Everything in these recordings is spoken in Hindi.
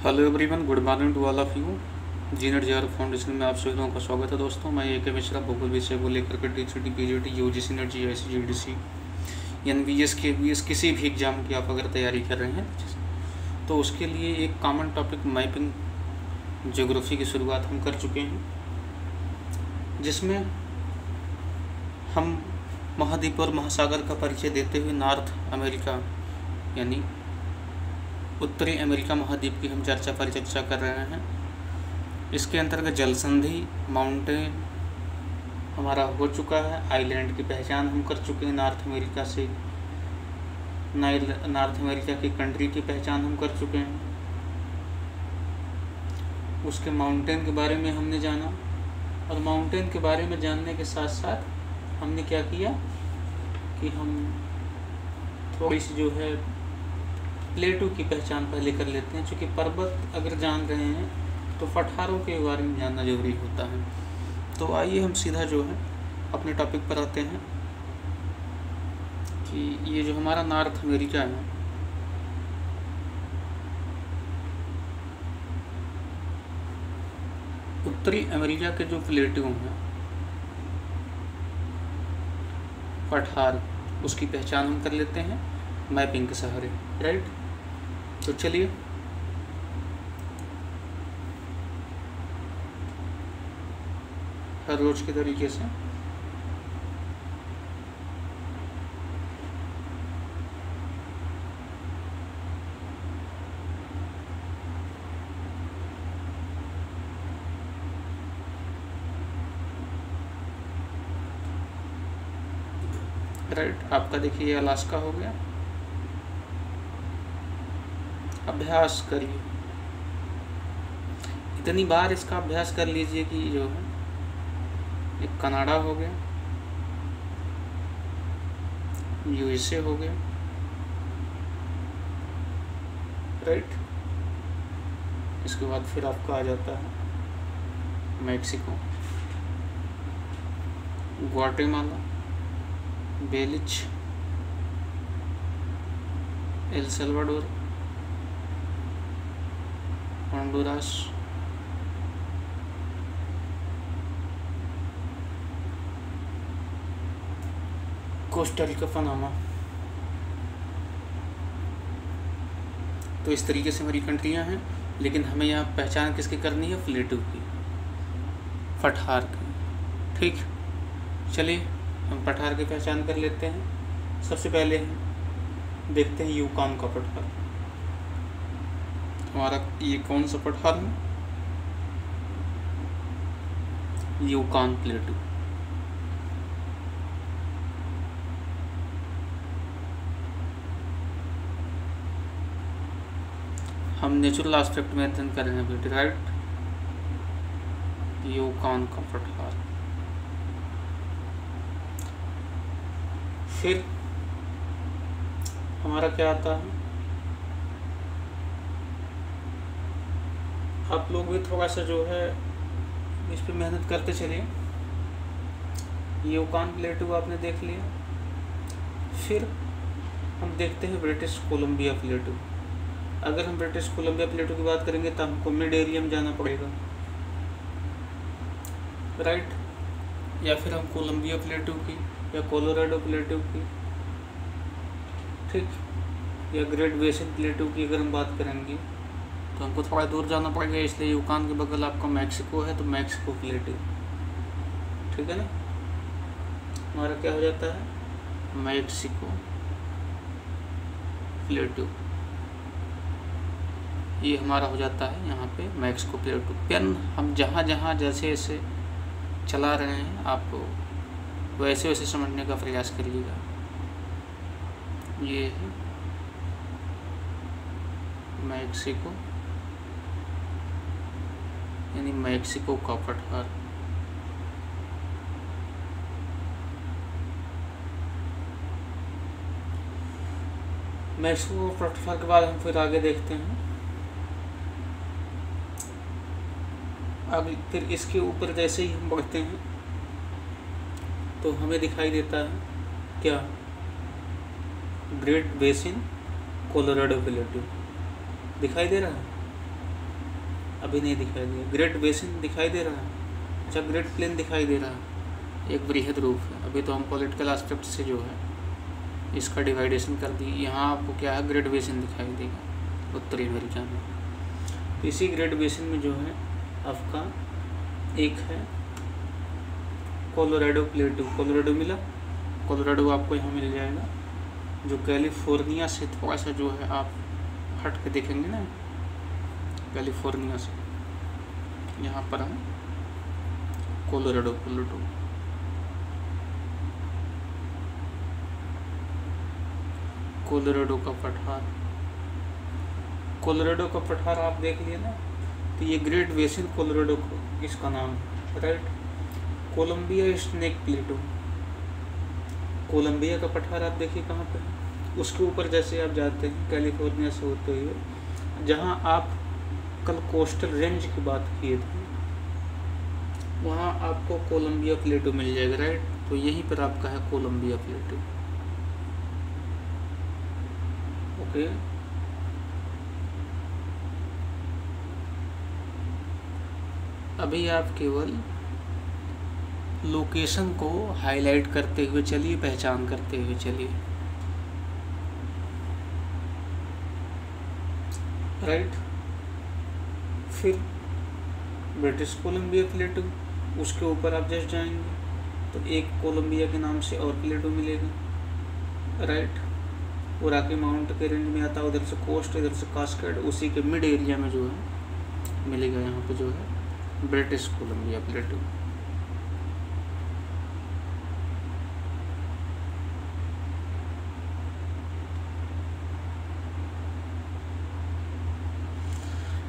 Hello everyone, good morning to all of you. जीनेट जेआर फाउंडेशन में आप सभी लोगों का स्वागत है। दोस्तों, मैं ए के मिश्रा भूगोल विषय को लेकर के TCT, PGT, UGC NET, GIC, GDC, NVS, KVS किसी भी एग्जाम की आप अगर तैयारी कर रहे हैं तो उसके लिए एक कॉमन टॉपिक मैपिंग ज्योग्राफी की शुरुआत हम कर चुके हैं, जिसमें हम महाद्वीप और महासागर का परिचय देते हुए नॉर्थ अमेरिका यानी उत्तरी अमेरिका महाद्वीप की हम चर्चा कर रहे हैं। इसके अंतर्गत जल संधि, माउंटेन हमारा हो चुका है, आइलैंड की पहचान हम कर चुके हैं, नॉर्थ अमेरिका की कंट्री की पहचान हम कर चुके हैं। उसके माउंटेन के बारे में हमने जाना, और माउंटेन के बारे में जानने के साथ साथ हमने क्या किया कि हम थोड़ी सी जो है प्लेटू की पहचान पहले कर लेते हैं। चूँकि पर्वत अगर जान रहे हैं तो पठारों के बारे में जानना जरूरी होता है। तो आइए हम सीधा जो है अपने टॉपिक पर आते हैं कि ये जो हमारा नॉर्थ अमेरिका है, उत्तरी अमेरिका के जो प्लेटू हैं, पठार, उसकी पहचान हम कर लेते हैं मैपिंग के सहारे, राइट। तो चलिए हर रोज के तरीके से राइट। आपका देखिए ये अलास्का हो गया। अभ्यास करिए, इतनी बार इसका अभ्यास कर लीजिए कि जो है एक कनाडा हो गया, यूएसए हो गया, राइट। इसके बाद फिर आपका आ जाता है Mexico, Guatemala, Belize, El Salvador, Honduras, Costa Rica, Panama. तो इस तरीके से हमारी कंट्रियां हैं, लेकिन हमें यहाँ पहचान किसकी करनी है? प्लेटू की, पठार की, ठीक। चलिए हम पठार की पहचान कर लेते हैं। सबसे पहले हम देखते हैं यूकॉन का पठार। हमारा ये कौन सा पठार है? Yukon Plateau. हम नेचुरल एस्पेक्ट में अध्ययन कर रहे हैं बेटे, राइट। यूकॉन का पठार। फिर हमारा क्या आता है? आप लोग भी थोड़ा सा जो है इस पे मेहनत करते चलिए। यूकॉन प्लेटू आपने देख लिया। फिर हम देखते हैं ब्रिटिश कोलंबिया प्लेटू। अगर हम ब्रिटिश कोलंबिया प्लेटू की बात करेंगे तो हमको मिड एरियम जाना पड़ेगा, राइट। या फिर हम कोलंबिया प्लेटू की या कोलोराडो प्लेटू की, ठीक, या ग्रेट बेसिन प्लेटू की अगर हम बात करेंगे तो हमको थोड़ा दूर जाना पड़ेगा। इसलिए यूकॉन के बगल आपका मैक्सिको है, तो मैक्सिको प्लेटू, ठीक है ना। हमारा क्या हो जाता है? मैक्सिको प्लेटू। ये हमारा हो जाता है यहाँ पे मैक्सिको प्लेटू। पेन हम जहाँ जहाँ जैसे जैसे चला रहे हैं आप वैसे वैसे समझने का प्रयास करिएगा। ये है मैक्सिको यानी मैक्सिको का पठार। मैक्सिको पठार के बाद हम फिर आगे देखते हैं। अब फिर इसके ऊपर जैसे ही हम बढ़ते हैं तो हमें दिखाई देता है क्या? ग्रेट बेसिन कोलोराडो प्लेटू दिखाई दे रहा है। अभी नहीं दिखाई दिया। ग्रेट बेसिन दिखाई दे रहा है, अच्छा ग्रेट प्लेन दिखाई दे रहा है, एक वृहद रूप है। अभी तो हम पॉलिटिकल एस्पेक्ट से जो है इसका डिवाइडेशन कर दी। यहाँ आपको क्या है, ग्रेट बेसिन दिखाई देगा उत्तरी अमेरिका में। तो इसी ग्रेट बेसिन में जो है आपका एक है कोलोराडो प्लेटू। कोलोराडो मिला, कोलोराडो आपको यहाँ मिल जाएगा, जो कैलिफोर्निया से थोड़ा सा जो है आप हट के देखेंगे ना, कैलिफोर्निया से यहाँ पर है कोलोराडो प्लेटू। कोलोराडो का पठार, कोलोराडो का पठार आप देख लिए ना, तो ये ग्रेट बेसिन कोलोराडो इसका नाम है, right. Columbia Snake Plateau, Columbia का पठार आप देखिए कहाँ पे है, उसके ऊपर जैसे आप जाते हैं कैलिफोर्निया से होते हुए, जहाँ आप कल कोस्टल रेंज की बात किए थे, वहाँ आपको कोलंबिया प्लेटू मिल जाएगा, राइट। तो यहीं पर आपका है कोलंबिया प्लेटू, ओके। अभी आप केवल लोकेशन को हाईलाइट करते हुए चलिए, पहचान करते हुए चलिए, राइट। फिर ब्रिटिश कोलंबिया प्लेटू, उसके ऊपर आप जस्ट जाएंगे तो एक कोलंबिया के नाम से और प्लेटू मिलेगा, राइट। वो रॉकी माउंट के रेंज में आता है, उधर से कोस्ट, इधर से कास्केड, उसी के मिड एरिया में जो है मिलेगा यहाँ पे जो है ब्रिटिश कोलंबिया प्लेटू।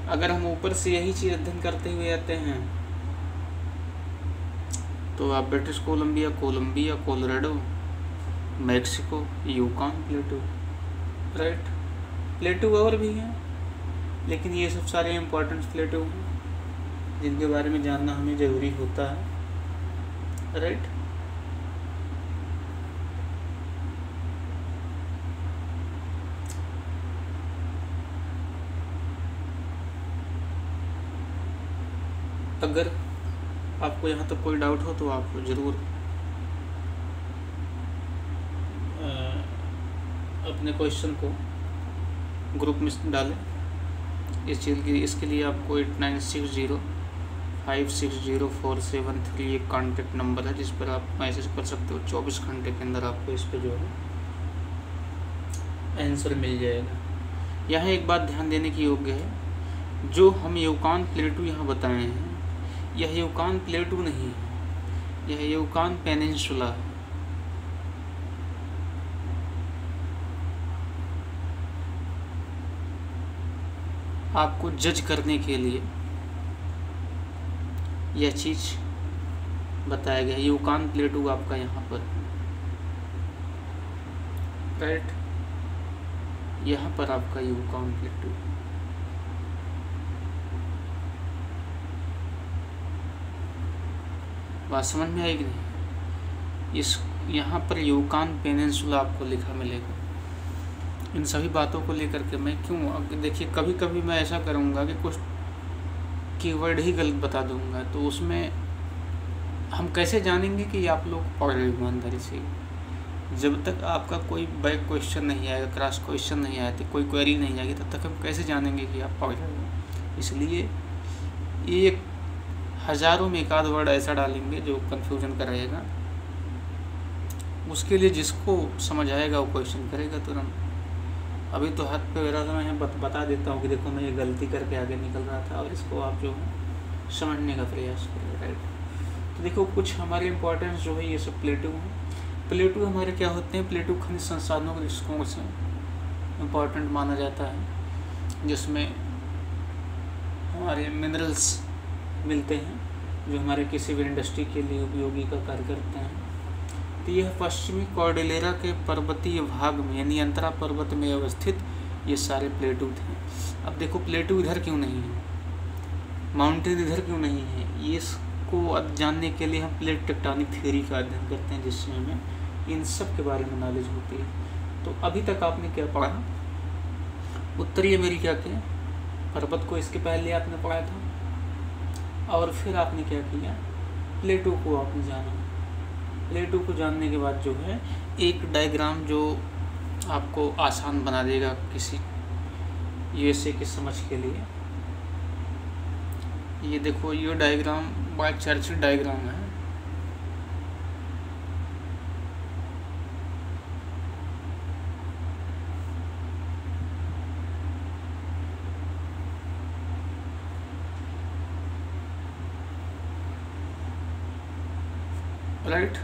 अगर हम ऊपर से यही चीज़ अध्ययन करते हुए आते हैं तो आप British Columbia, Columbia, Colorado, Mexico, Yukon plateau, right. Plateau और भी हैं, लेकिन ये सब सारे इम्पोर्टेंट प्लेटू हैं जिनके बारे में जानना हमें ज़रूरी होता है, राइट। अगर आपको यहाँ तक कोई डाउट हो तो आप ज़रूर अपने क्वेश्चन को ग्रुप में डालें। इस चीज़ की, इसके लिए आपको 8960560473 एक कॉन्टेक्ट नंबर है जिस पर आप मैसेज कर सकते हो। 24 घंटे के अंदर आपको इस पर जो है आंसर मिल जाएगा। यहाँ एक बात ध्यान देने की योग्य है, जो हम यूकान प्लेटू यहाँ बताए हैं, यह यूकान प्लेटू नहीं है, यह यूकान पेनिनसुला है। आपको जज करने के लिए यह चीज़ बताया गया है। यूकान प्लेटू आपका यहाँ पर, राइट, यहाँ पर आपका यूकान प्लेटू। बात समझ में आएगी नहीं? इस यहाँ पर यूकान पेनिनसुला आपको लिखा मिलेगा। इन सभी बातों को लेकर के मैं क्यों, देखिए कभी कभी मैं ऐसा करूँगा कि कुछ कीवर्ड ही गलत बता दूँगा, तो उसमें हम कैसे जानेंगे कि आप लोग पढ़ रहे हो ईमानदारी से। जब तक आपका कोई बैक क्वेश्चन नहीं आएगा, क्रॉस क्वेश्चन नहीं आया, तो कोई क्वेरी नहीं आएगी, तब तक हम कैसे जानेंगे कि आप पढ़ रहे हो। इसलिए एक हज़ारों में एक आध वर्ड ऐसा डालेंगे जो कन्फ्यूजन करेगा। उसके लिए जिसको समझ आएगा वो क्वेश्चन करेगा तुरंत। अभी तो हाथ पे मेरा मैं बता देता हूँ कि देखो मैं ये गलती करके आगे निकल रहा था, और इसको आप जो है समझने का प्रयास करें, राइट। तो देखो कुछ हमारे इम्पोर्टेंस जो है ये सब प्लेटू हैं। प्लेटू हमारे क्या होते हैं, प्लेटू खनिज संसाधनों के दृष्टिकोण से इम्पोर्टेंट माना जाता है, जिसमें हमारे मिनरल्स मिलते हैं जो हमारे किसी भी इंडस्ट्री के लिए उपयोगी का कार्य करते हैं। तो यह पश्चिमी कॉर्डिलेरा के पर्वतीय भाग में यानी अंतरा पर्वत में अवस्थित ये सारे प्लेटू थे। अब देखो प्लेटू इधर क्यों नहीं है, माउंटेन इधर क्यों नहीं है, ये इसको जानने के लिए हम प्लेट टेक्टोनिक थ्योरी का अध्ययन करते हैं, जिससे हमें इन सब के बारे में नॉलेज होती है। तो अभी तक आपने क्या पढ़ा, उत्तरी अमेरिका के पर्वत को इसके पहले आपने पढ़ा था, और फिर आपने क्या किया, प्लेटो को आपने जाना। प्लेटो को जानने के बाद जो है एक डायग्राम जो आपको आसान बना देगा किसी यूएसए की समझ के लिए। ये देखो, ये डायग्राम बाय चर्चिल डायग्राम है। राइट,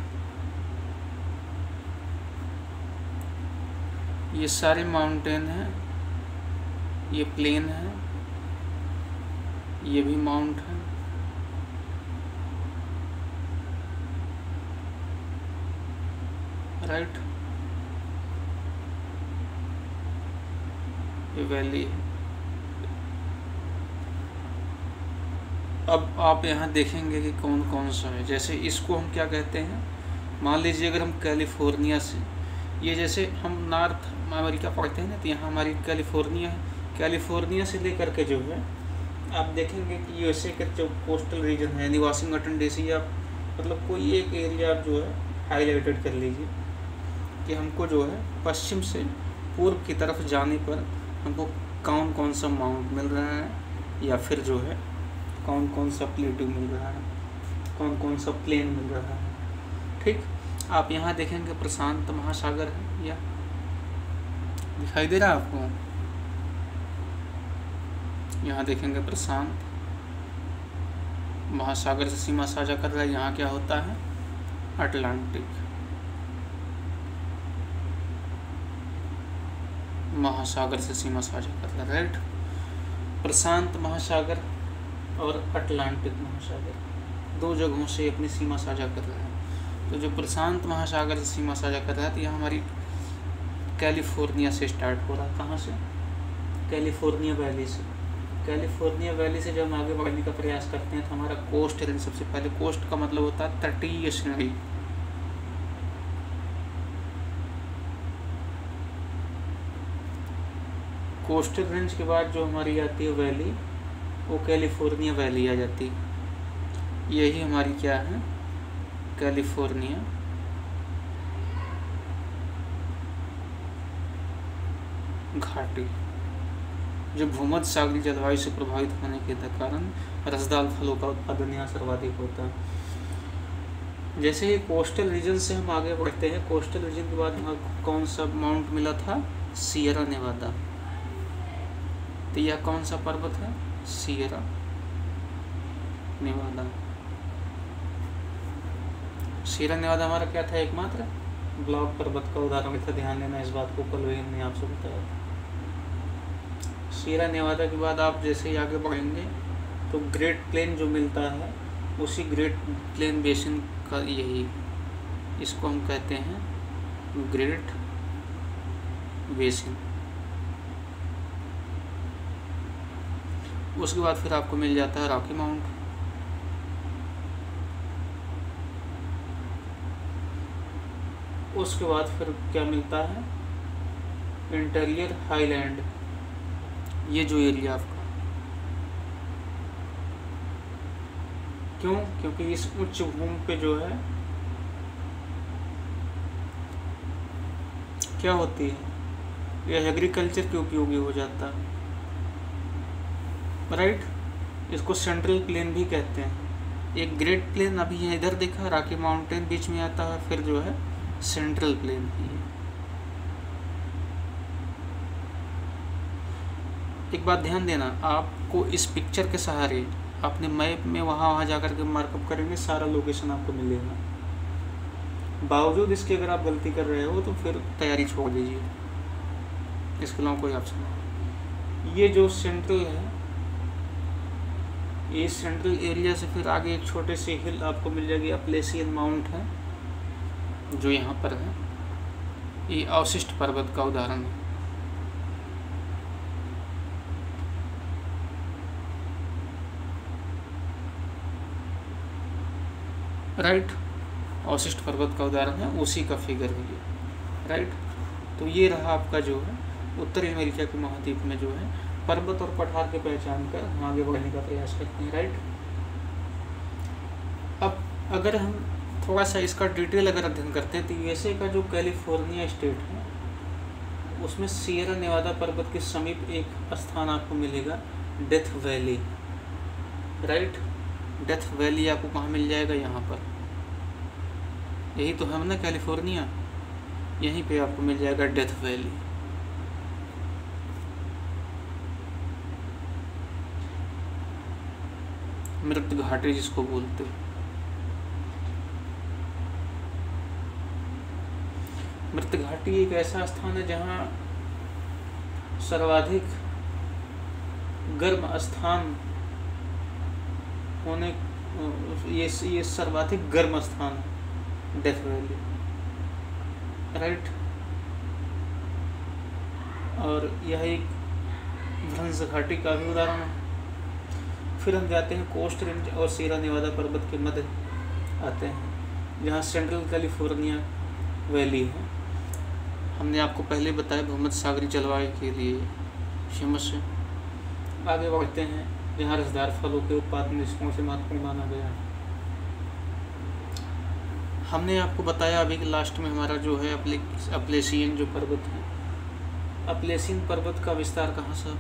ये सारे माउंटेन हैं, ये प्लेन है, ये भी माउंट है, राइट, ये वैली है। अब आप यहाँ देखेंगे कि कौन कौन सा है। जैसे इसको हम क्या कहते हैं, मान लीजिए अगर हम कैलिफोर्निया से, ये जैसे हम नॉर्थ अमेरिका पढ़ते हैं ना, तो यहाँ हमारी कैलिफोर्निया है। कैलिफोर्निया से लेकर के जो है आप देखेंगे कि यूएसए के जो कोस्टल रीजन है, यानी वाशिंगटन डीसी, या मतलब कोई एक एरिया आप जो है हाईलाइटेड कर लीजिए कि हमको जो है पश्चिम से पूर्व की तरफ जाने पर हमको कौन कौन सा माउंट मिल रहा है, या फिर जो है कौन कौन सा प्लेटू मिल रहा है, कौन कौन सा प्लेन मिल रहा है। ठीक, आप यहाँ देखेंगे प्रशांत महासागर है, या दिखाई दे रहा है आपको? यहाँ देखेंगे प्रशांत महासागर से सीमा साझा कर रहा है। यहाँ क्या होता है, अटलांटिक महासागर से सीमा साझा कर रहा है। राइट, प्रशांत महासागर और अटलांटिक महासागर दो जगहों से अपनी सीमा साझा कर रहा है। तो जो प्रशांत महासागर से सीमा साझा कर रहा है, तो यह हमारी कैलिफोर्निया से स्टार्ट हो रहा है। कहाँ से? कैलिफोर्निया वैली से। कैलिफोर्निया वैली से जब हम आगे बढ़ने का प्रयास करते हैं तो हमारा कोस्ट रेंज, सबसे पहले कोस्ट का मतलब होता है तटीय श्रेणी। कोस्टल रेंज के बाद जो हमारी आती है वैली, वो कैलिफोर्निया वैली आ जाती है। यही हमारी क्या है, कैलिफोर्निया घाटी, जो भूमध्य सागरीय जलवायु से प्रभावित होने के कारण रसदार फलों का उत्पादन यहाँ सर्वाधिक होता है। जैसे ही कोस्टल रीजन से हम आगे बढ़ते हैं, कोस्टल रीजन के बाद हमें कौन सा माउंट मिला था, सियरा नेवादा। तो यह कौन सा पर्वत है, सियरा नेवादा। सियरा नेवादा हमारा क्या था, एकमात्र ब्लॉक पर्वत का उदाहरण था। ध्यान देना इस बात को, कल वही हमने आपसे बताया था। सियरा नेवादा के बाद आप जैसे ही आगे बढ़ेंगे तो ग्रेट प्लेन जो मिलता है, उसी ग्रेट प्लेन बेसिन का यही, इसको हम कहते हैं ग्रेट बेसिन। उसके बाद फिर आपको मिल जाता है रॉकी माउंट। उसके बाद फिर क्या मिलता है, इंटीरियर हाईलैंड, ये जो एरिया आपका। क्यों? क्योंकि इस उच्च भूमि पे जो है क्या होती है, यह एग्रीकल्चर के उपयोगी हो जाता है। राइट, इसको सेंट्रल प्लेन भी कहते हैं। एक ग्रेट प्लेन अभी यहाँ इधर देखा, रॉकी माउंटेन बीच में आता है, फिर जो है सेंट्रल प्लेन ही है। एक बात ध्यान देना, आपको इस पिक्चर के सहारे अपने मैप में वहाँ जाकर के मार्कअप करेंगे, सारा लोकेशन आपको मिलेगा। बावजूद इसके अगर आप गलती कर रहे हो तो फिर तैयारी छोड़ दीजिए, इसके अलावा कोई ऑप्शन नहीं। ये जो सेंट्रल है, ये सेंट्रल एरिया से फिर आगे एक छोटे से हिल आपको मिल जाएगी, अपलेशियन माउंट है जो यहाँ पर है। ये अवशिष्ट पर्वत का उदाहरण है। राइट, अवशिष्ट पर्वत का उदाहरण है, उसी का फिगर है ये। राइट, तो ये रहा आपका जो है उत्तरी अमेरिका के महाद्वीप में जो है पर्वत और पठार के पहचान कर हम आगे बढ़ने का प्रयास करते हैं। राइट। अगर हम थोड़ा सा इसका डिटेल अगर अध्ययन करते हैं तो यूएसए का जो कैलिफोर्निया स्टेट है उसमें सियरा नेवादा पर्वत के समीप एक स्थान आपको मिलेगा, death valley. Right, death valley आपको कहाँ मिल जाएगा? यहाँ पर, यही तो है ना कैलिफोर्निया, यहीं पे आपको मिल जाएगा डेथ वैली। मृत घाटी जिसको बोलते हैं। मृत घाटी एक ऐसा स्थान है जहाँ सर्वाधिक गर्म स्थान होने, ये सर्वाधिक गर्म स्थान है डेथ वैली। राइट, और यह एक भ्रंश घाटी का भी उदाहरण है। फिर हम जाते हैं कोस्ट रेंज और सियरा नेवादा पर्वत के मध्य आते हैं जहाँ सेंट्रल कैलिफोर्निया वैली है। हमने आपको पहले बताया भूमध्य सागरीय जलवायु के लिए फेमस है। आगे बढ़ते हैं जहाँ रसदार फलों के उत्पादन दृष्टिकोण से महत्वपूर्ण माना गया है। हमने आपको बताया अभी कि लास्ट में हमारा जो है अपलेशियन जो पर्वत है, अपलेशियन पर्वत का विस्तार कहाँ से?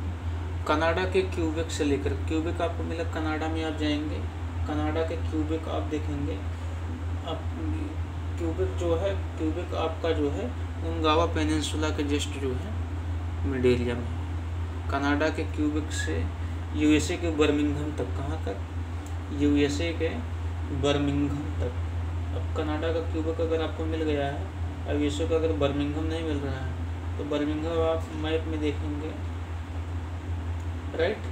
कनाडा के क्यूबेक से लेकर, क्यूबेक आपको मिला, कनाडा में आप जाएंगे, कनाडा के क्यूबेक आप देखेंगे, आप क्यूबेक जो है, क्यूबेक आपका जो है उंगावा पेनिनसुला के जस्ट जो है मिड एरिया में। कनाडा के क्यूबेक से यूएसए के बर्मिंघम तक, कहाँ तक? यूएसए के बर्मिंघम तक। अब कनाडा का क्यूबेक अगर आपको मिल गया है, अब यूएसए का अगर बर्मिंघम नहीं मिल रहा है तो बर्मिंघम आप मैप में देखेंगे। राइट,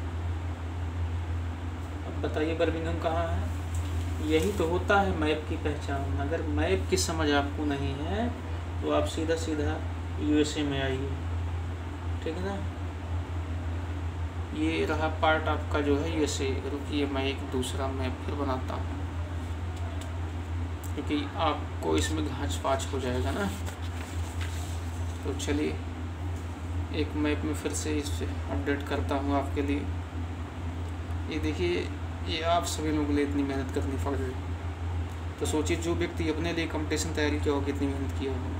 अब बताइए बर्मिंघम कहाँ है? यही तो होता है मैप की पहचान। अगर मैप की समझ आपको नहीं है तो आप सीधा सीधा यूएसए में आइए, ठीक है ना। ये रहा पार्ट आपका जो है यूएसए। रुकिए मैं एक दूसरा मैप फिर बनाता हूँ क्योंकि आपको इसमें घाच पाच हो जाएगा ना। तो चलिए एक मैप में फिर से इसे अपडेट करता हूँ आपके लिए। ये देखिए, ये आप सभी लोगों के लिए इतनी मेहनत करनी पड़ रही है, तो सोचिए जो व्यक्ति अपने लिए कंपटीशन तैयारी किया हो कितनी मेहनत किया हो।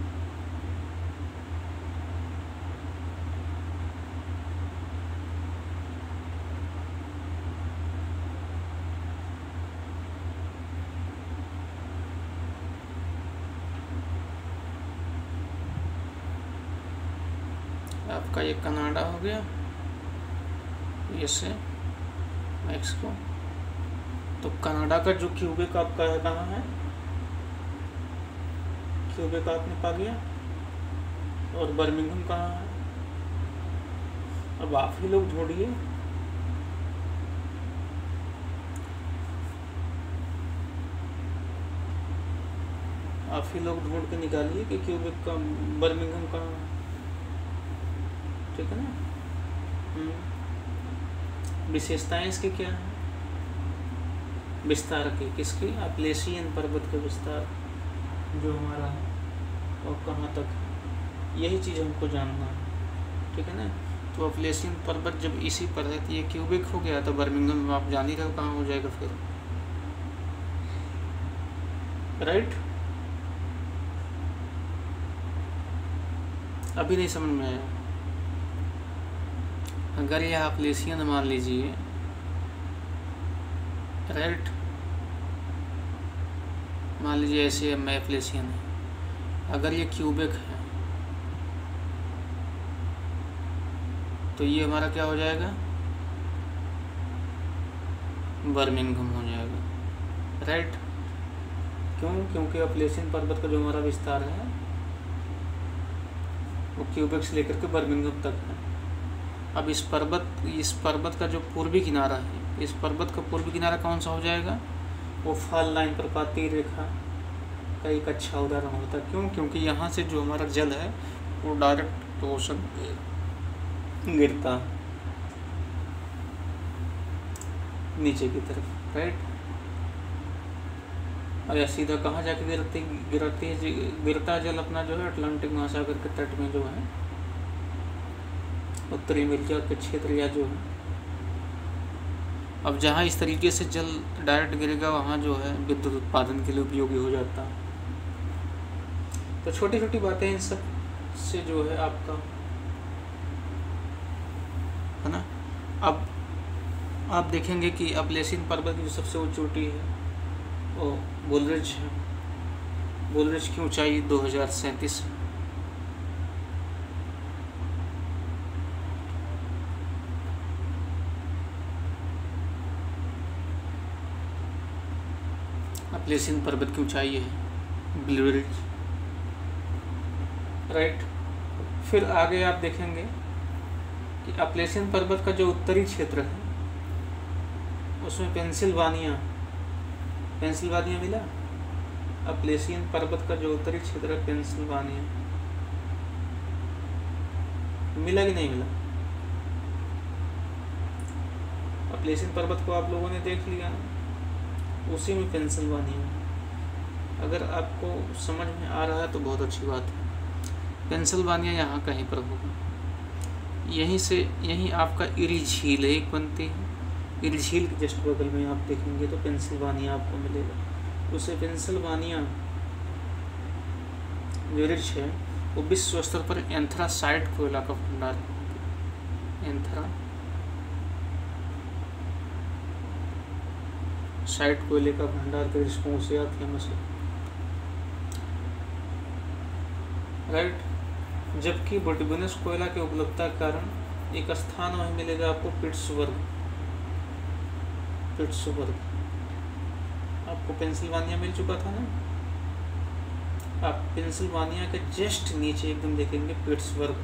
आपका ये कनाडा हो गया, यूएसए, मैक्सिको। तो कनाडा का जो क्यूबेक आपका है कहाँ है? क्यूबेक आपने पा लिया। और बर्मिंघम कहाँ है? अब आप ही लोग ढूंढिए। आप ही लोग ढूंढ के निकालिए कि क्यूबेक का बर्मिंघम कहाँ है, ठीक है ना। विशेषताएं इसके क्या हैं? विस्तार के, किसकी? अपलेशियन पर्वत के विस्तार जो हमारा है और कहाँ तक है, यही चीज़ हमको जानना है, ठीक है ना। तो अपलेशियन पर्वत जब इसी पर है तो ये क्यूबेक हो गया, तो बर्मिंघम आप जान ही रहे हो कहाँ हो जाएगा फिर। राइट, अभी नहीं समझ में आया। अगर ये अपलेशियन मान लीजिए, राइट, मान लीजिए ऐसे अपलेशियन है, अगर ये क्यूबेक है तो ये हमारा क्या हो जाएगा? बर्मिंघम हो जाएगा। राइट, क्यों? क्योंकि अपलेशियन पर्वत का जो हमारा विस्तार है वो क्यूबेक से लेकर के बर्मिंघम तक है। अब इस पर्वत का जो पूर्वी किनारा है, इस पर्वत का पूर्वी किनारा कौन सा हो जाएगा? वो फॉल लाइन पर्वतीय रेखा का एक अच्छा उदाहरण होता है। क्यों? क्योंकि यहाँ से जो हमारा जल है वो डायरेक्ट ओशन गिरता नीचे की तरफ। राइट, और या सीधा कहाँ जाके गिरता जल अपना जो है अटलांटिक महासागर के तट में जो है उत्तरी अमेरिका के क्षेत्र या जो है अब जहाँ इस तरीके से जल डायरेक्ट गिरेगा वहाँ जो है विद्युत उत्पादन के लिए उपयोगी हो जाता है। तो छोटी छोटी बातें इन सब से जो है आपका है ना। अब आप देखेंगे कि अपलेसिन पर्वत की जो सबसे ऊंची चोटी है वो बुलरिज है। बुलरिज की ऊंचाई 2037 है। अपलेसिन पर्वत की ऊंचाई है बुलरिज, राइट। फिर आगे आप देखेंगे कि अपलेसिन पर्वत का जो उत्तरी क्षेत्र है उसमें पेंसिल्वानिया मिला। अपलेसिन पर्वत का जो उत्तरी क्षेत्र है पेंसिल्वानिया मिला कि नहीं मिला? अपलेसिन पर्वत को आप लोगों ने देख लिया ना, उसी में पेंसिल्वानिया। अगर आपको समझ में आ रहा है तो बहुत अच्छी बात है। पेंसिल्वानिया यहाँ कहीं पर होगा। यहीं आपका इरी झील एक बनती है। इरी झील के जस्ट बगल में आप देखेंगे तो पेंसिल्वानिया आपको मिलेगा। उसे पेंसिल्वानिया जो रिच है वो विश्व स्तर पर एंथ्रासाइट कोयला का भंडार है। एंथ्रासाइट कोयले का भंडार के दृष्टिकोण से आप फेमस है, राइट। जबकि बटुमिनस कोयला के उपलब्धता के कारण एक स्थान वहीं मिलेगा आपको पिट्सबर्ग। आपको पेंसिल्वानिया मिल चुका था ना। आप पेंसिल्वानिया के जस्ट नीचे एकदम देखेंगे पिट्सबर्ग।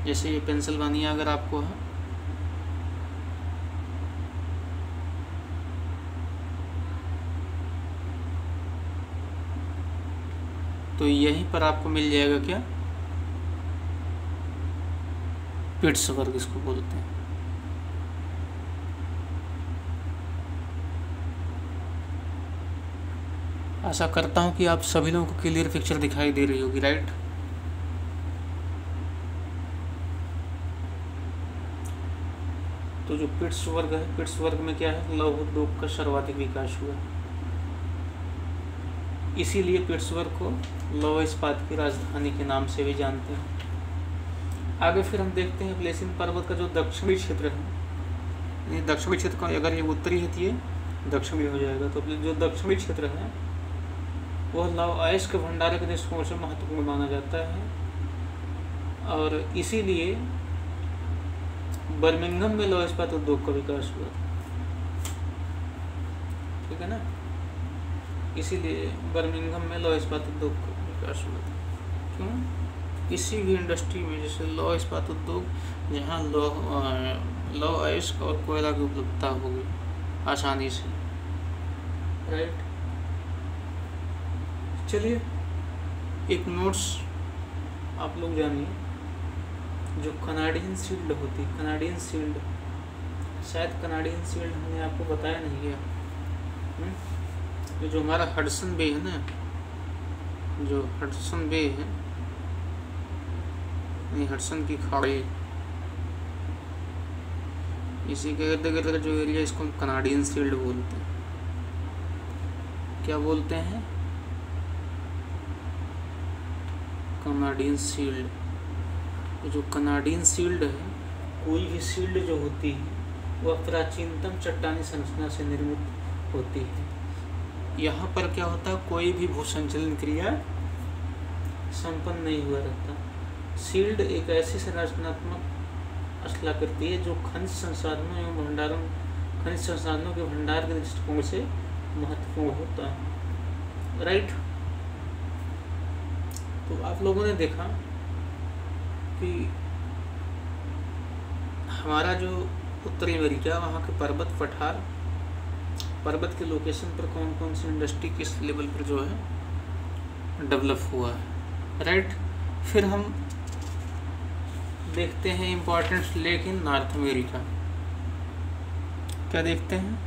जैसे ये पेंसिल्वानिया अगर आपको है तो यहीं पर आपको मिल जाएगा क्या, पिट्सबर्ग इसको बोलते हैं। आशा करता हूँ कि आप सभी लोगों को क्लियर पिक्चर दिखाई दे रही होगी, राइट। तो जो पिट्सबर्ग है, पिट्सबर्ग में क्या है, लौह उद्योग का सर्वाधिक विकास हुआ। इसीलिए पिट्सबर्ग को लौह इस्पात की राजधानी के नाम से भी जानते हैं। आगे फिर हम देखते हैं अपलेसिन पर्वत का जो दक्षिणी क्षेत्र है। ये दक्षिणी क्षेत्र का, अगर ये उत्तरी है तो ये दक्षिणी हो जाएगा। तो जो दक्षिणी क्षेत्र है वह लौह अयस्क के भंडार के दृष्टिकोण से महत्वपूर्ण माना जाता है और इसीलिए बर्मिंघम में लौह इस्पात उद्योग का विकास हुआ, ठीक है ना। इसीलिए बर्मिंघम में लौह इस्पात उद्योग का विकास हुआ था। क्यों? किसी भी इंडस्ट्री में जैसे लौह इस्पात उद्योग जहाँ लौह अयस्क और कोयला की उपलब्धता होगी आसानी से, राइट। चलिए एक नोट्स आप लोग जानिए। जो कनाडियन शील्ड होती है, कनाडियन शील्ड, शायद कनाडियन शील्ड हमने आपको बताया नहीं गया। तो जो हमारा हडसन बे है ना, जो हडसन बे है, नहीं हडसन की खाड़ी, इसी के इर्द गिर्द जो एरिया, इसको हम कनाडियन शील्ड बोलते हैं। क्या बोलते हैं? Canadian shield. जो कनाडियन शील्ड है, कोई भी शील्ड जो होती है वह प्राचीनतम चट्टानी संरचना से निर्मित होती है। यहाँ पर क्या होता है, कोई भी भूसंचलन क्रिया संपन्न नहीं हुआ रहता। शील्ड एक ऐसी संरचनात्मक स्थलाकृति है जो खनिज संसाधनों एवं खनिज संसाधनों के भंडार के दृष्टिकोण से महत्वपूर्ण होता है, राइट। तो आप लोगों ने देखा कि हमारा जो उत्तरी अमेरिका, वहाँ के पर्वत पठार, पर्वत के लोकेशन पर कौन कौन सी इंडस्ट्री किस लेवल पर जो है डेवलप हुआ है, राइट। फिर हम देखते हैं important lake in north America. क्या देखते हैं?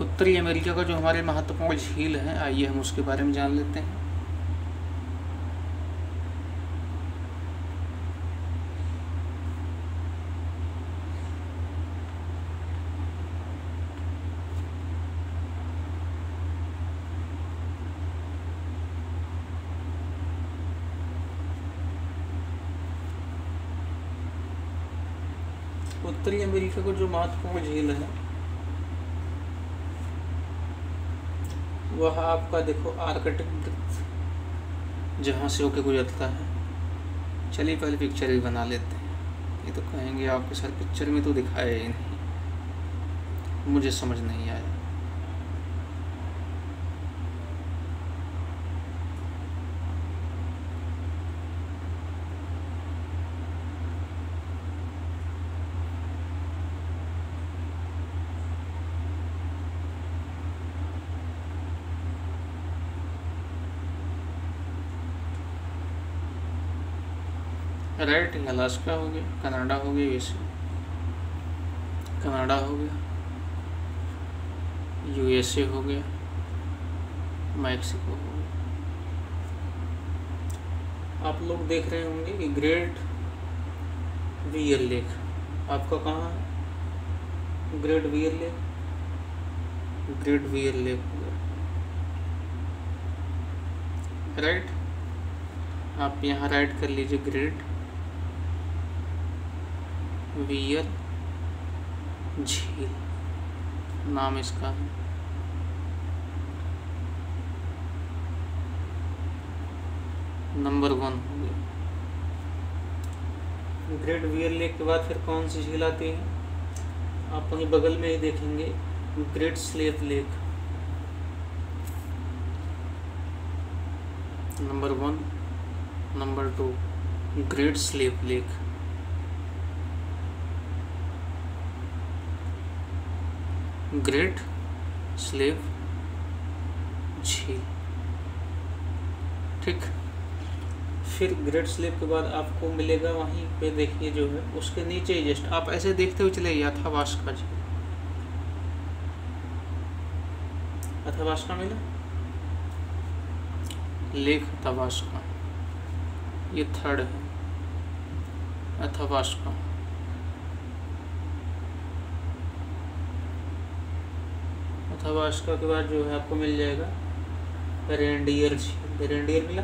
उत्तरी अमेरिका का जो हमारे महत्वपूर्ण झील है, आइए हम उसके बारे में जान लेते हैं। उत्तरी अमेरिका को जो महत्वपूर्ण झील है वह आपका देखो आर्कटिक वृत्त जहाँ से होके गुजरता है। चलिए पहले पिक्चर ही बना लेते हैं। ये तो कहेंगे आपके सर पिक्चर में तो दिखाया ही नहीं, मुझे समझ नहीं आया। राइट, अलास्का हो गया, कनाडा हो गया, यूएसए कनाडा हो गया, यूएसए हो गया, मैक्सिको हो गया। आप लोग देख रहे होंगे कि ग्रेट बियर लेक आपका कहाँ है? Great Bear Lake, Great Bear Lake हो गया। राइट, आप यहाँ राइट कर लीजिए ग्रेट बियर झील नाम इसका है। नंबर 1 हो गया। ग्रेट बियर लेक के बाद फिर कौन सी झील आती है? आप वहीं बगल में ही देखेंगे great slave lake, number 1। Number 2 great slave lake. Great slave झील, ठीक। फिर ग्रेट स्लेव के बाद आपको मिलेगा वहीं पे, देखिए जो है उसके नीचे ही जस्ट आप ऐसे देखते हुए चले अथावास्का झील। अथावास्का मिला, लेक अथावास्का, ये 3rd है अथावास्का। अथावास्का के बाद जो है आपको मिल जाएगा रेनडियर झील। रेनडियर मिला?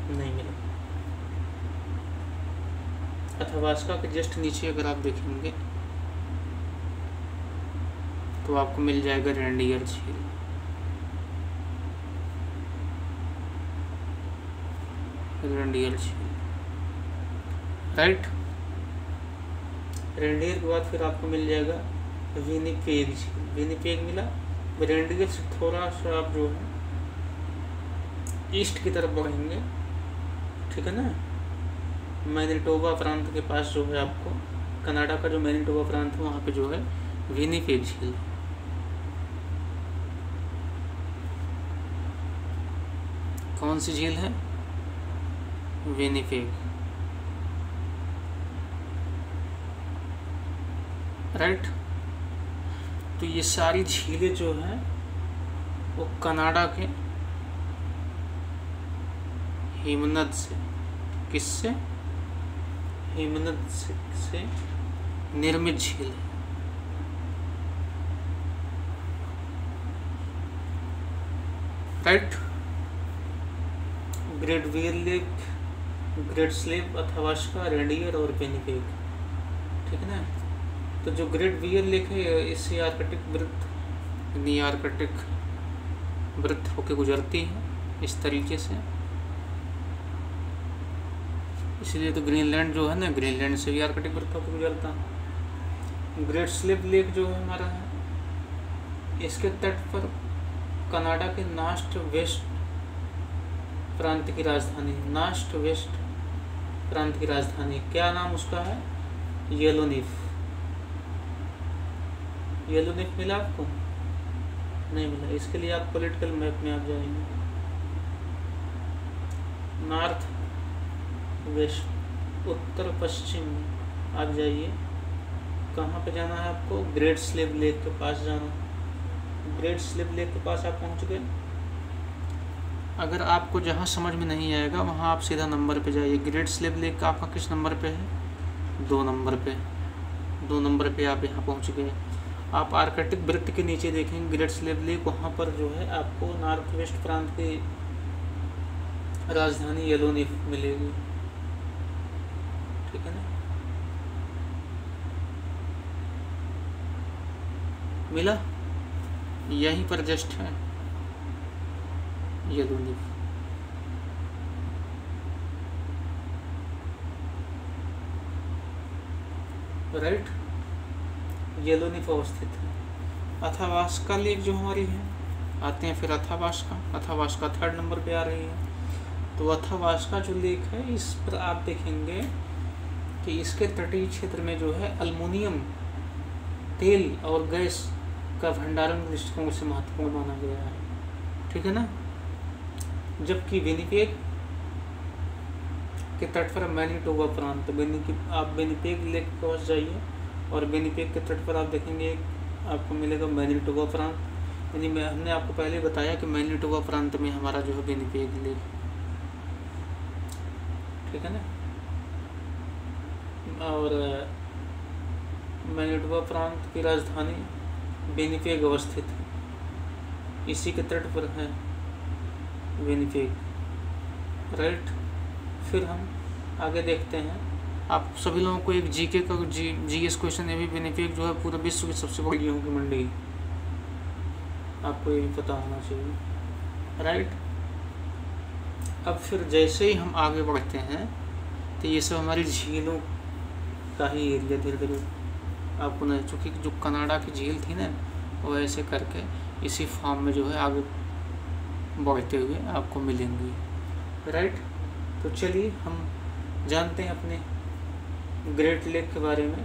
नहीं मिला। अथावास्का के जस्ट नीचे अगर आप देखेंगे तो आपको मिल जाएगा रेनडियर झील। रेनडियर झील, राइट। रेनडियर के बाद फिर आपको मिल जाएगा विनिपेग झील। विनिपेग मिला? रेनडियर से थोड़ा सा आप जो है ईस्ट की तरफ बढ़ेंगे, ठीक है ना, मैनिटोबा प्रांत के पास जो है आपको कनाडा का जो मैनिटोबा प्रांत है वहाँ पे जो है विनिपेग झील। कौन सी झील है? Winnipeg, right. तो ये सारी झीलें जो हैं वो कनाडा के हिमनद से, किससे? हिमनद से निर्मित झील है। Right, Great Bear Lake, Great Slave, Athabasca, Reindeer और विनिपेग, ठीक है ना। तो जो ग्रेट बियर लेक है इससे आर्कटिक वृत्त यानी आर्कटिक वृत्त होके गुजरती है इस तरीके से। इसलिए तो ग्रीनलैंड जो है ना, ग्रीनलैंड से भी आर्कटिक वृत्त होकर गुजरता है। ग्रेट स्लेव लेक जो है हमारा है, इसके तट पर कनाडा के नॉर्थ वेस्ट प्रांत की राजधानी, नॉर्थ वेस्ट प्रांत की राजधानी, क्या नाम उसका है? येलोनीफ। येलोनीफ मिला आपको? नहीं मिला। इसके लिए आप पॉलिटिकल मैप में आप जाएंगे, नॉर्थ वेस्ट उत्तर पश्चिम में आप जाइए। कहाँ पे जाना है आपको? ग्रेट स्लेव लेक के पास जाना। ग्रेट स्लेव लेक के पास आप पहुँच गए। अगर आपको जहाँ समझ में नहीं आएगा वहाँ आप सीधा नंबर पे जाइए। ग्रेट स्लेव लेक का आपका किस नंबर पे है? 2 नंबर पे। 2 नंबर पे आप यहाँ पहुँच गए। आप आर्कटिक वृत्त के नीचे देखेंगे ग्रेट स्लेव लेक, वहाँ पर जो है आपको नॉर्थ वेस्ट प्रांत की राजधानी येलोनीफ मिलेगी, ठीक है ना। मिला, यहीं पर जस्ट है येलोनिफ। राइट, येलोनिफ अवस्थित है। अथावास्का लेक जो हमारी है, आते हैं फिर अथावास्का। अथावास्का 3rd नंबर पे आ रही है। तो अथावास्का जो लेक है, इस पर आप देखेंगे कि इसके तटीय क्षेत्र में जो है अल्मुनियम तेल और गैस का भंडारण दृष्टिकोण से महत्वपूर्ण माना गया है। ठीक है ना। जबकि विनिपेग के तट पर मैनीटोबा प्रांत, आप विनिपेग लेक पहुंच जाइए और विनिपेग के तट पर आप देखेंगे आपको मिलेगा मैनीटोबा प्रांत। यानी हमने आपको पहले बताया कि मैनीटोबा प्रांत में हमारा जो है विनिपेग लेक। ठीक है ना। और मैनीटोबा प्रांत की राजधानी विनिपेग अवस्थित है, इसी के तट पर है विनिपेग। राइट, फिर हम आगे देखते हैं। आप सभी लोगों को एक जीके का जीएस क्वेश्चन है भी, विनिपेग जो है पूरे विश्व की सबसे बड़ी गेहूं की मंडी, आपको ये भी पता होना चाहिए। राइट, अब फिर जैसे ही हम आगे बढ़ते हैं तो ये सब हमारी झीलों का ही एरिया धीरे धीरे आपको न, चूँकि जो कनाडा की झील थी ना, वो ऐसे करके इसी फॉर्म में जो है आगे बढ़ते हुए आपको मिलेंगी। राइट, तो चलिए हम जानते हैं अपने ग्रेट लेक के बारे में।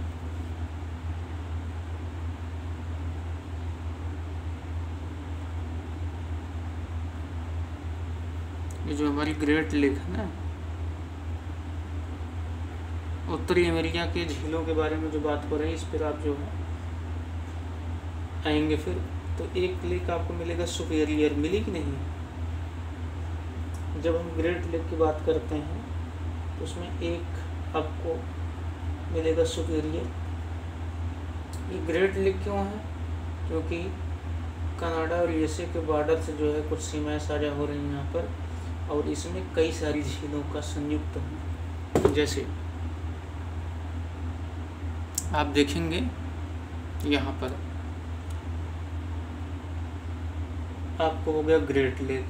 ये जो हमारी ग्रेट लेक है ना, उत्तरी अमेरिका के झीलों के बारे में जो बात हो रही है, इस पर आप जो है आएंगे फिर। तो एक लेक आपको मिलेगा सुपेरियर, मिली कि नहीं। जब हम ग्रेट लेक की बात करते हैं तो उसमें एक आपको मिलेगा सुपेरियर। ये ग्रेट लेक क्यों है, क्योंकि कनाडा और यूएसए के बॉर्डर से जो है कुछ सीमाएं साझा हो रही हैं यहाँ पर, और इसमें कई सारी झीलों का संयुक्त है। जैसे आप देखेंगे यहाँ पर आपको हो गया ग्रेट लेक।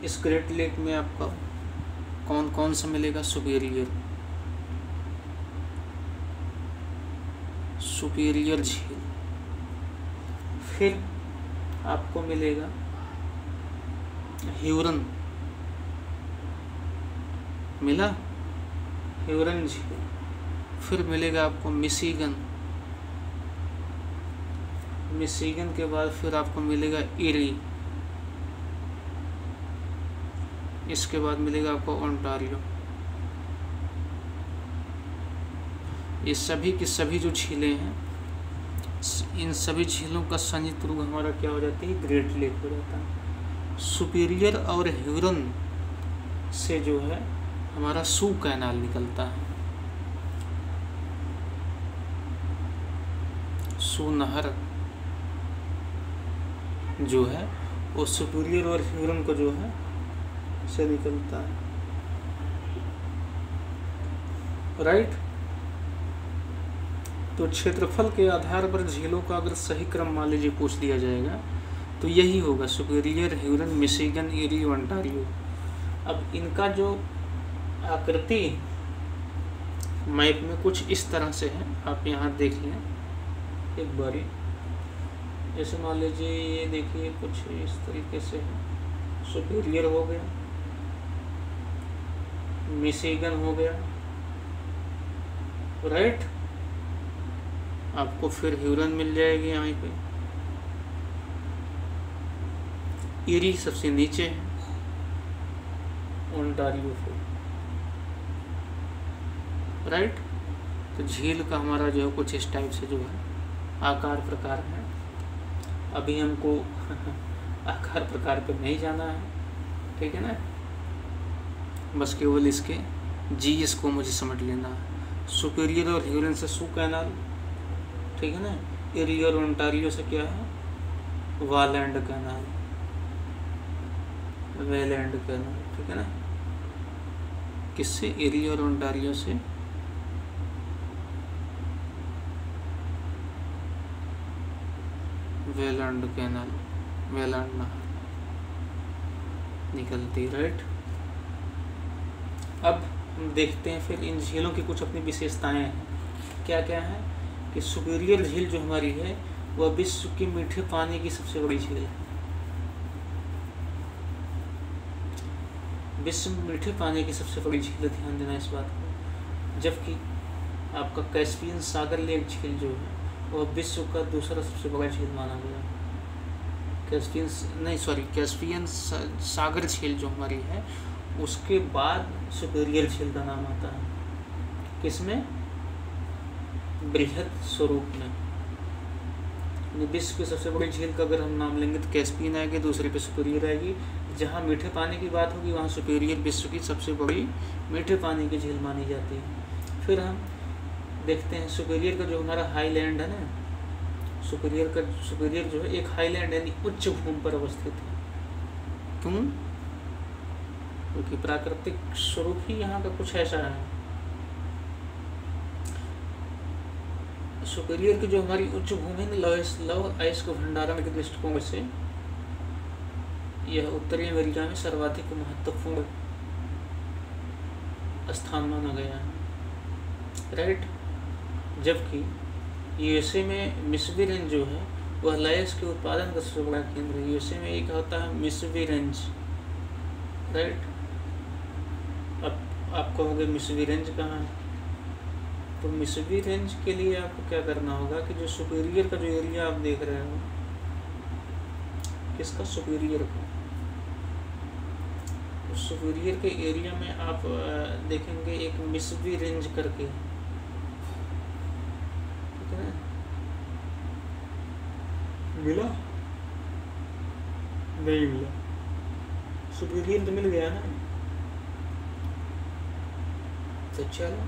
इस ग्रेट लेक में आपका कौन कौन सा मिलेगा, सुपीरियर झील। फिर आपको मिलेगा ह्यूरन, मिला ह्यूरन झील। फिर मिलेगा आपको मिशिगन, मिशिगन के बाद फिर आपको मिलेगा इरी, इसके बाद मिलेगा आपको ओंटारियो। ये सभी की सभी जो झीलें हैं, इन सभी झीलों का संयुक्त रूप हमारा क्या हो जाती है, ग्रेट लेक हो जाता है। सुपीरियर और ह्यूरन से जो है हमारा सू कैनाल निकलता है, सू नहर जो है वो सुपीरियर और ह्यूरन को जो है से निकलता है। राइट, तो क्षेत्रफल के आधार पर झीलों का अगर सही क्रम मान लीजिए पूछ लिया जाएगा तो यही होगा, superior, Hurun, Michigan, eri, Ontario. अब इनका जो आकृति मैप में कुछ इस तरह से है, आप यहाँ देख लें एक बारी। जैसे मान लीजिए ये देखिए कुछ इस तरीके से है, सुपीरियर हो गया, मिशिगन हो गया। राइट, आपको फिर ह्यूरन मिल जाएगी यहाँ पे, इरी सबसे नीचे है, ओंटारियो फिर। राइट, तो झील का हमारा जो है कुछ इस टाइप से जो है आकार प्रकार है। अभी हमको आकार प्रकार पे नहीं जाना है, ठीक है ना, बस केवल इसके जीएस को मुझे समझ लेना है। सुपीरियर और ह्यूरन से सू कैनाल, ठीक है ना, इरी और ओंटारियो से क्या है, वालैंड कैनाल, वेलैंड कैनाल, ठीक है ना। किससे, इरी और ओंटारियो से वेलैंड कैनाल, वेलैंड नहर निकलती, राइट। अब हम देखते हैं फिर इन झीलों की कुछ अपनी विशेषताएं हैं। क्या क्या है कि सुपीरियर झील जो हमारी है वह विश्व की मीठे पानी की सबसे बड़ी झील है। विश्व में मीठे पानी की सबसे बड़ी झील है, ध्यान देना इस बात को। जबकि आपका कैस्पियन सागर लेक झील जो है वह विश्व का दूसरा सबसे बड़ा झील माना गया। कैस्पियन सागर झील जो हमारी है उसके बाद सुपीरियर झील का नाम आता है। किसमें? बृहद स्वरूप में। विश्व की सबसे बड़ी झील का अगर हम नाम लेंगे तो कैस्पियन आएगी, दूसरे पे सुपीरियर आएगी। जहाँ मीठे पानी की बात होगी वहाँ सुपीरियर विश्व की सबसे बड़ी मीठे पानी की झील मानी जाती है। फिर हम देखते हैं सुपीरियर का जो हमारा हाईलैंड है ना, सुपीरियर जो है एक हाईलैंड यानी उच्च भूमि पर अवस्थित है। क्यों? क्योंकि प्राकृतिक स्वरूप ही यहाँ का कुछ ऐसा है। सुपीरियर की जो हमारी उच्च भूमि है लव आइस के भंडारण के दृष्टिकोण से यह उत्तरी अमेरिका में सर्वाधिक महत्वपूर्ण स्थान माना गया है, राइट। जबकि यूएसए में मिसिसिपी रेंज जो है वह लाइस के उत्पादन का सबसे बड़ा केंद्र है। यूएसए में एक होता है मिसिसिपी रेंज, राइट। अब आप कहोगे मिसिसिपी रेंज कहाँ है? तो मिसिसिपी रेंज के लिए आपको क्या करना होगा कि जो सुपीरियर का जो एरिया आप देख रहे हो, किसका? सुपीरियर का। सुपीरियर के एरिया में आप देखेंगे एक मिसिसिपी रेंज करके, ठीक है ना? मिला? नहीं मिला। सुपीरियर तो मिल गया ना। तो चलो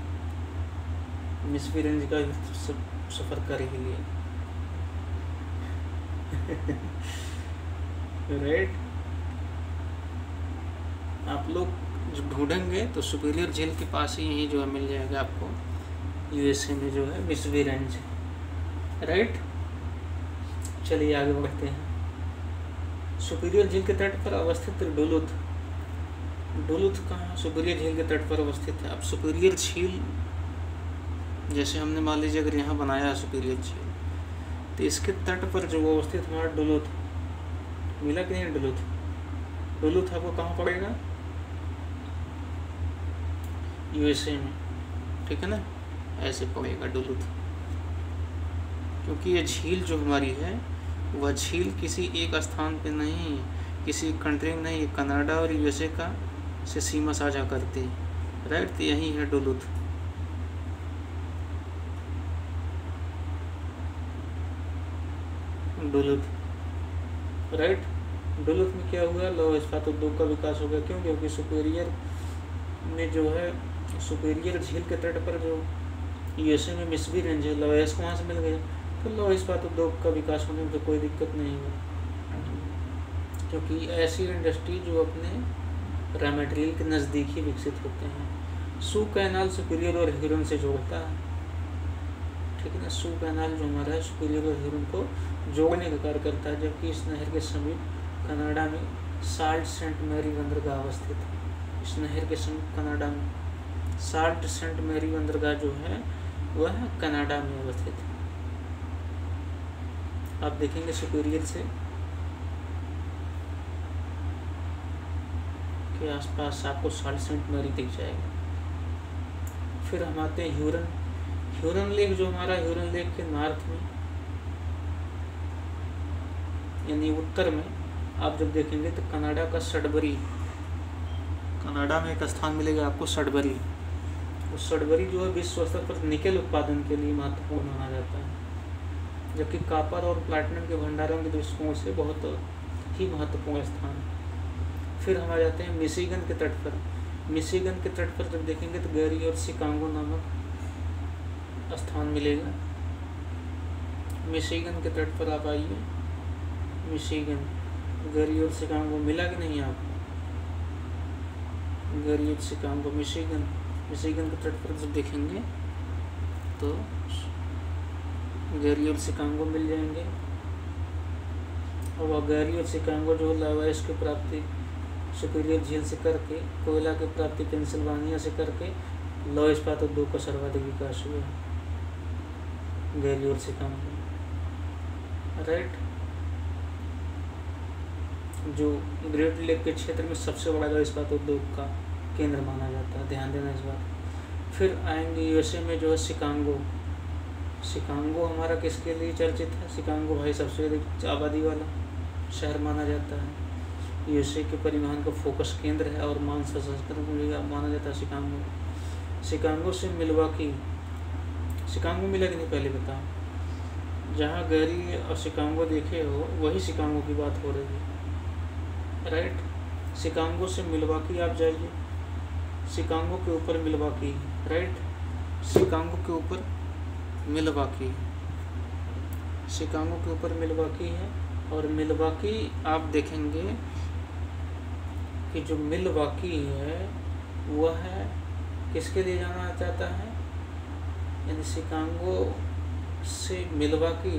मिसिसिपी रेंज का सफर करे के लिए राइट। आप लोग जो ढूंढेंगे तो सुपीरियर झील के पास ही यही जो है मिल जाएगा आपको, यूएसए में जो है मिसिसिपी रेंज, राइट। चलिए आगे बढ़ते हैं। सुपीरियर झील के तट पर अवस्थित डुलुथ कहाँ? सुपीरियर झील के तट पर अवस्थित है। अब सुपीरियर झील जैसे हमने मान लीजिए अगर यहाँ बनाया है सुपीरियर झील, तो इसके तट पर जो अवस्थित हमारा डुलुथ मिला कि नहीं? डुलुथ आपको कहाँ पड़ेगा? यूएसए में, ठीक है ना? ऐसे पड़ेगा डुलुथ। क्योंकि ये झील जो हमारी है वह झील किसी एक स्थान पे नहीं, किसी कंट्री में नहीं, कनाडा और यूएसए का से सीमा साझा करती है, राइट। तो यही है डुलुथ। राइट। डुलुथ में क्या हुआ? लौह इस्पात उद्योग का विकास हो गया। क्यों? क्योंकि सुपीरियर में जो है सुपीरियर झील के तट पर जो यूएसए में मिसिसिपी रेंज है, लौह इस्पात वहाँ से मिल गया, तो लौह इस्पात उद्योग का विकास होने में तो कोई दिक्कत नहीं हुआ। क्योंकि ऐसी इंडस्ट्री जो अपने रॉ मटेरियल के नज़दीक ही विकसित होते हैं। सू कैनाल सुपीरियर और ह्यूरन से जोड़ता है, ठीक है ना? सू कैनाल जो हमारा है सुपीरियर और ह्यूरन को जोड़ने का कार्य करता है। जबकि इस नहर के समीप कनाडा में साल्ट सेंट मैरी बंदरगाह अवस्थित है। इस नहर के समीप कनाडा में साल्ट सेंट मैरी बंदरगाह जो है वह कनाडा में अवस्थित है। आप देखेंगे सुपीरियर से के आसपास आपको साल्ट सेंट मैरी दिख जाएगा। फिर हम आते हैं ह्यूरन लेक जो हमारा ह्यूरन लेक के नॉर्थ में यानी उत्तर में आप जब देखेंगे तो कनाडा का सडबरी, कनाडा में एक स्थान मिलेगा आपको सडबरी। उस सडबरी जो है विश्व स्तर पर निकेल उत्पादन के लिए महत्वपूर्ण माना जाता है। जबकि कॉपर और प्लैटिनम के भंडारण के दृष्टिकोण से बहुत ही महत्वपूर्ण स्थान। फिर हम आ जाते हैं मिशिगन के तट पर। मिशिगन के तट पर जब देखेंगे तो गैरी और शिकागो नामक स्थान मिलेगा। मिशिगन के तट पर आप आइए, मिशिगन, गैरी और शिकागो मिला कि नहीं आपको? गैरी और शिकागो, मिशिगन के तट पर जब देखेंगे तो गैरी और शिकागो मिल जाएंगे। और वह गैरी और शिकागो जो लावा की प्राप्ति सुपीरियर झील से करके, कोयला की प्राप्ति पेंसिल्वानिया से करके लौह इस्पात उद्योग का सर्वाधिक विकास हुआ गैरी और शिकागो, राइट। जो ग्रेट लेक के क्षेत्र में सबसे बड़ा लौह इस्पात उद्योग का केंद्र माना जाता है, ध्यान देना इस बात। फिर आएंगे यूएसए में जो है शिकागो। शिकागो हमारा किसके लिए चर्चित है? शिकागो भाई सबसे अधिक आबादी वाला शहर माना जाता है, यूएसए के परिवहन का फोकस केंद्र है और मांस प्रसंस्करण माना जाता है शिकागो। शिकागो से मिलवाकी, शिकागो मिला कि नहीं पहले बताओ। जहाँ गैरी और शिकागो देखे हो वही शिकागो की बात हो रही है, राइट। शिकागो से मिलवाकी आप जाइए, शिकागो के ऊपर मिलवाकी, राइट। शिकागो के ऊपर मिलवाकी, शिकागो के ऊपर मिलवाकी है। और मिलवाकी आप देखेंगे कि जो मिलवाकी है वह है किसके लिए जाना जाता है, यानी शिकागो से मिलवाकी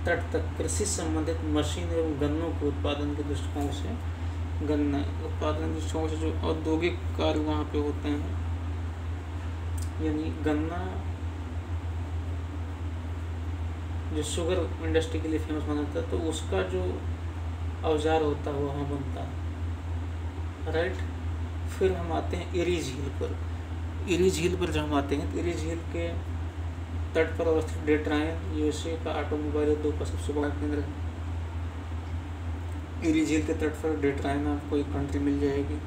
तट तक कृषि संबंधित मशीन एवं गन्नों के उत्पादन के दृष्टिकोण से, गन्ना उत्पादन के दृष्टिकोण से जो औद्योगिक कार्य वहाँ पे होते हैं, यानी गन्ना जो शुगर इंडस्ट्री के लिए फेमस माना जाता है, तो उसका जो औजार होता है वहाँ बनता है, राइट। फिर हम आते हैं एरी झील पर। एरी झील पर जब हम आते हैं तो एरी झील के तट पर अवस्थित डेट्रायन यूएसए का ऑटोमोबाइल उद्योग का सबसे बड़ा केंद्र है। एरी झील के तट पर डेट्रायन आपको एक कंट्री मिल जाएगी,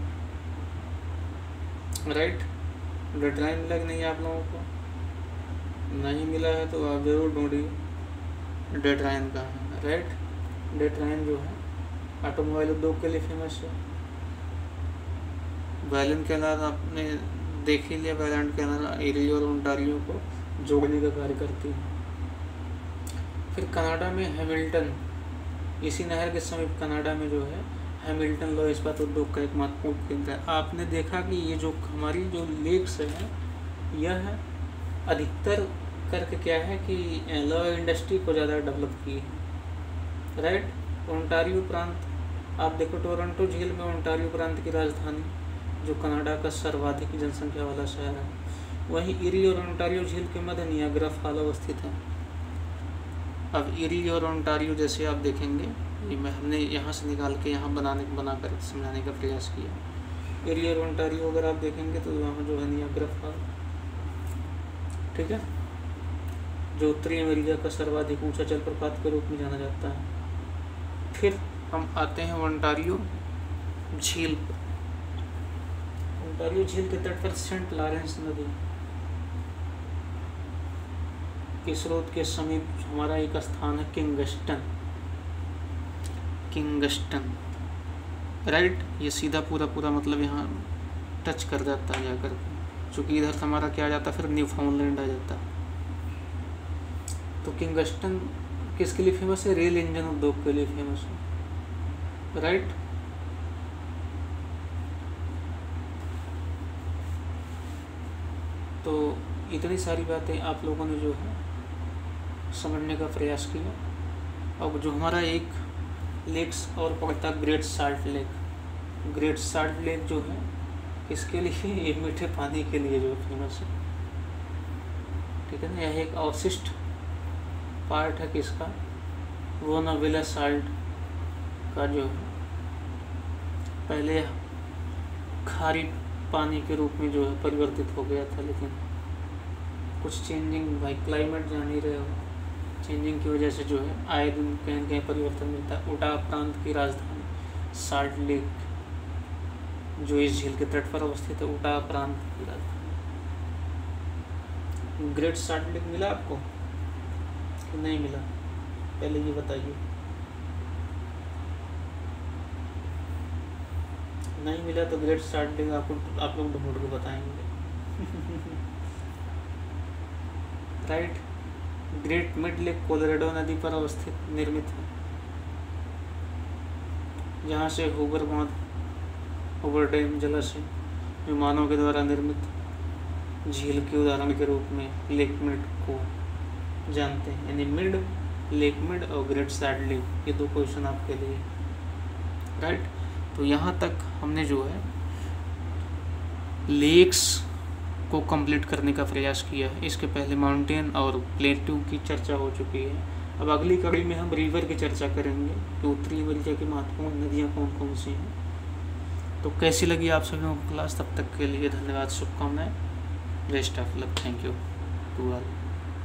राइट। डेट्रायन मिला कि नहीं आप लोगों को? नहीं मिला है तो आप जरूर ढूंढिए डेट्रायन का है, राइट। डेट्रायन जो है ऑटोमोबाइल उद्योग के लिए फेमस है। वायलन कैनाल आपने देख ही लिया, वायलन कैनाल एरी और ओंटारियो को जोड़ने का कार्य करती है। फिर कनाडा में हैमिल्टन, इसी नहर के समीप कनाडा में जो है हैमिल्टन लौह इस्पात उद्योग का एक महत्वपूर्ण केंद्र है। आपने देखा कि ये जो हमारी जो लेक्स है यह अधिकतर करके क्या है कि लौह इंडस्ट्री को ज़्यादा डेवलप की है, राइट। ओंटारियो प्रांत आप देखो, टोरंटो झील में ओंटारियो प्रांत की राजधानी जो कनाडा का सर्वाधिक जनसंख्या वाला शहर है। वहीं इरी और ओंटारियो झील के मध्य नियाग्रा फॉल अवस्थित है। अब इरी और ओंटारियो जैसे आप देखेंगे, ये हमने यहाँ से निकाल के यहाँ बनाकर समझाने का प्रयास किया। इरी और ओंटारियो अगर आप देखेंगे तो वहाँ जो है नियाग्रा फॉल, ठीक है, जो उत्तरी अमेरिका का सर्वाधिक ऊंचा जलप्रपात के रूप में जाना जाता है। फिर हम आते हैं ओंटारियो झील पर। ओंटारियो झील के तट पर सेंट लॉरेंस नदी के स्रोत के समीप हमारा एक स्थान है किंगस्टन, किंगस्टन, राइट। ये सीधा पूरा मतलब यहाँ टच कर जाता है जाकर, चूँकि इधर से हमारा क्या आ जाता है, फिर न्यूफाउंडलैंड आ जाता है। तो किंगस्टन किसके लिए फेमस है? रेल इंजन उद्योग के लिए फेमस है, राइट। तो इतनी सारी बातें आप लोगों ने जो है समझने का प्रयास किया। अब जो हमारा एक लेक्स और पड़ता है great salt lake. Great salt lake जो है किसके लिए? ये मीठे पानी के लिए जो फेमस है, ठीक है ना। यह एक अवशिष्ट पार्ट है किसका? वोनावेला साल्ट का, जो पहले खारी पानी के रूप में जो है परिवर्तित हो गया था, लेकिन कुछ चेंजिंग, भाई क्लाइमेट जान ही रहे हो, चेंजिंग की वजह से जो है आए दिन कहीं न कहीं परिवर्तन मिलता है। उटा प्रांत की राजधानी साल्ट लेक जो इस झील के तट पर अवस्थित है, उटा प्रांत की राजधानी। ग्रेट साल्ट लेक मिला आपको कि नहीं मिला? पहले ये बताइए। नहीं मिला तो ग्रेट साल्ट लेक आपको आप लोग ढूंढ के बताएंगे, right. Great mid lake Colorado नदी पर अवस्थित निर्मित है, जहाँ से हूवर बांध, हूवर डैम जलाशय विमानों के द्वारा निर्मित झील के उदाहरण के रूप में लेक मिड को जानते हैं। यानी मिड लेकमिड और ग्रेट सैडली, ये 2 क्वेश्चन आपके लिए, राइट। तो यहाँ तक हमने जो है लेक्स को कंप्लीट करने का प्रयास किया है। इसके पहले माउंटेन और प्लेट्यू की चर्चा हो चुकी है। अब अगली कड़ी में हम रिवर की चर्चा करेंगे कि उत्तरी अमेरिका की महत्वपूर्ण नदियाँ कौन कौन सी हैं। तो कैसी लगी आप सभी को क्लास? तब तक के लिए धन्यवाद, शुभकामनाएं, best of luck, thank you to all.